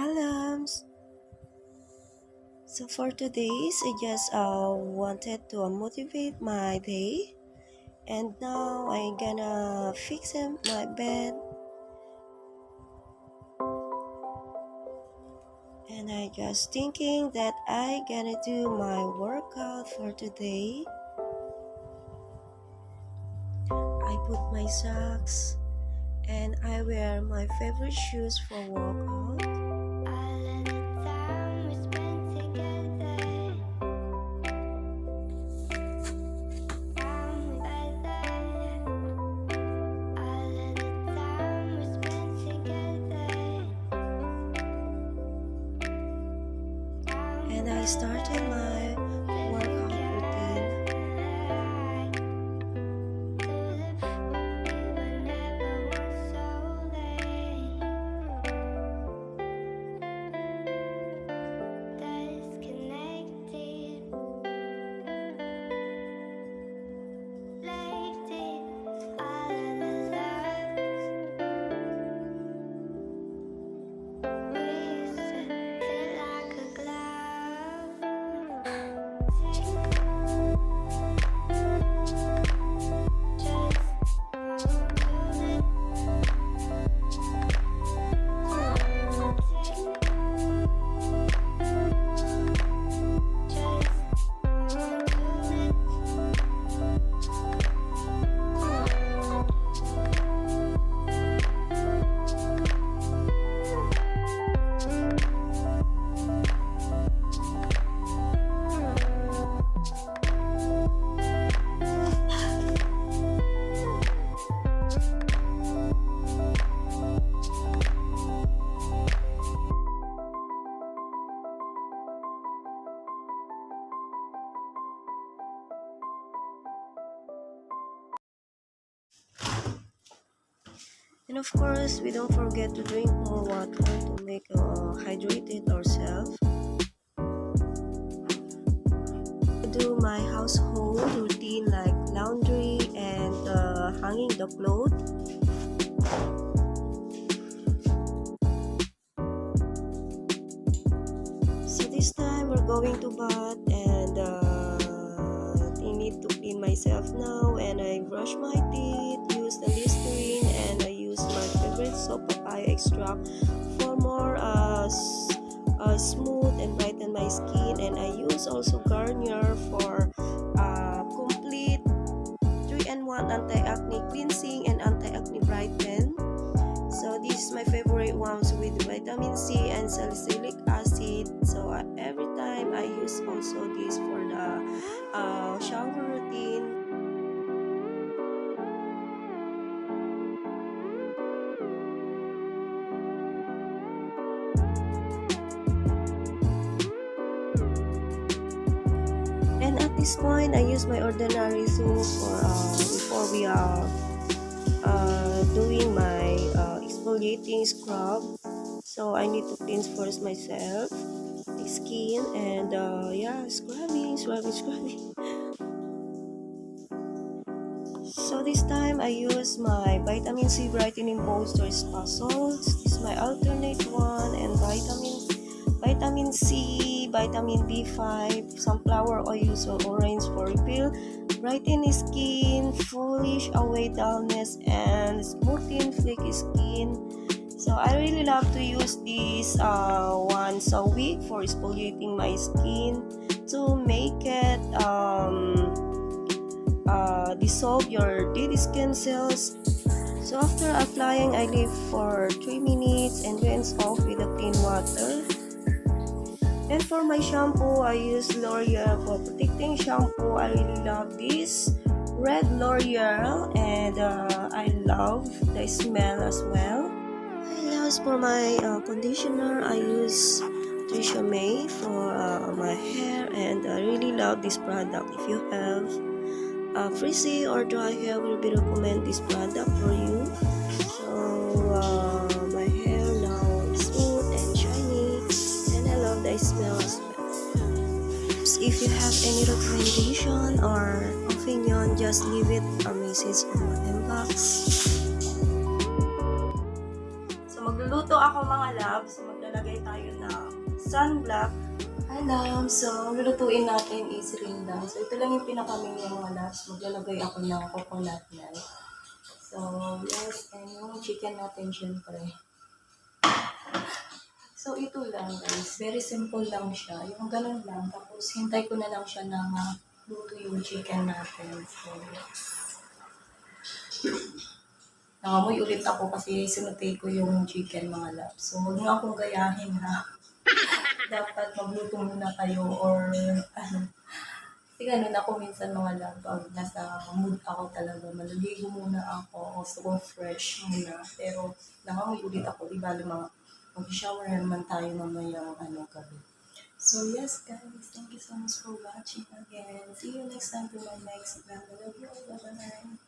Hi loves! So for today's, I just wanted to motivate my day. And now I gonna fix my bed. And I just thinking that I gonna do my workout for today. I put my socks and I wear my favorite shoes for workout. And I started my workout routine. And of course, we don't forget to drink more water to make hydrated ourselves. I do my household routine like laundry and hanging the clothes. So this time we're going to bath and I need to clean myself now, and I brush my teeth, use the Listerine, and I use my favorite soap, papaya extract, for more smooth and brighten my skin. And I use also Garnier for complete 3-in-1 anti-acne cleansing and anti-acne brighten. So this is my favorite ones with vitamin C and salicylic acid. So every time I use also this for the shower routine. And at this point, I use my ordinary soap for before we are doing my exfoliating scrub. So I need to cleanse first myself, my skin, and yeah, scrubbing. So this time I use my vitamin C brightening booster spa salts. This is my alternate one, and vitamin C, vitamin B5, sunflower oil, or orange for refill, brighten skin, polish away dullness, and smoothing flaky skin. So I really love to use this once a week for exfoliating my skin to make it dissolve your dead skin cells. So after applying, I leave for 3 minutes and rinse off with a clean water. And for my shampoo, I use L'Oreal for protecting shampoo. I really love this red L'Oreal, and I love the smell as well. As for my conditioner, I use Tresemme for my hair, and I really love this product. If you have frizzy or dry hair, I will recommend this product for you. So my hair now is smooth and shiny, and I love the smell as well. So if you have any recommendation or opinion, just leave it a message on my inbox. So magluluto ako mga loves. So maglalagay tayo ng sunblock. Hi love, so lulutuin natin is rindang. So ito lang yung pinaka-main yung mga loves. Maglalagay ako ng coconut milk. So yes, and yung chicken natin syempre. So ito lang guys, very simple lang siya. Yung ganun lang, tapos hintay ko na lang siya na luto yung chicken natin. So nangamoy ulit ako kasi sinutay ko yung chicken mga loves. So huwag nga akong gayahin ha. Dapat magluto muna kayo or ano. Kasi ganun ako minsan mga love, pag nasa mood ako talaga, maliligo muna ako, gusto ko fresh muna. Pero nangamoy ulit ako, di ba mag-shower naman tayo mamayang gabi. So yes guys, thank you so much for watching again. See you next time to my next vlog. I love you all. Bye-bye.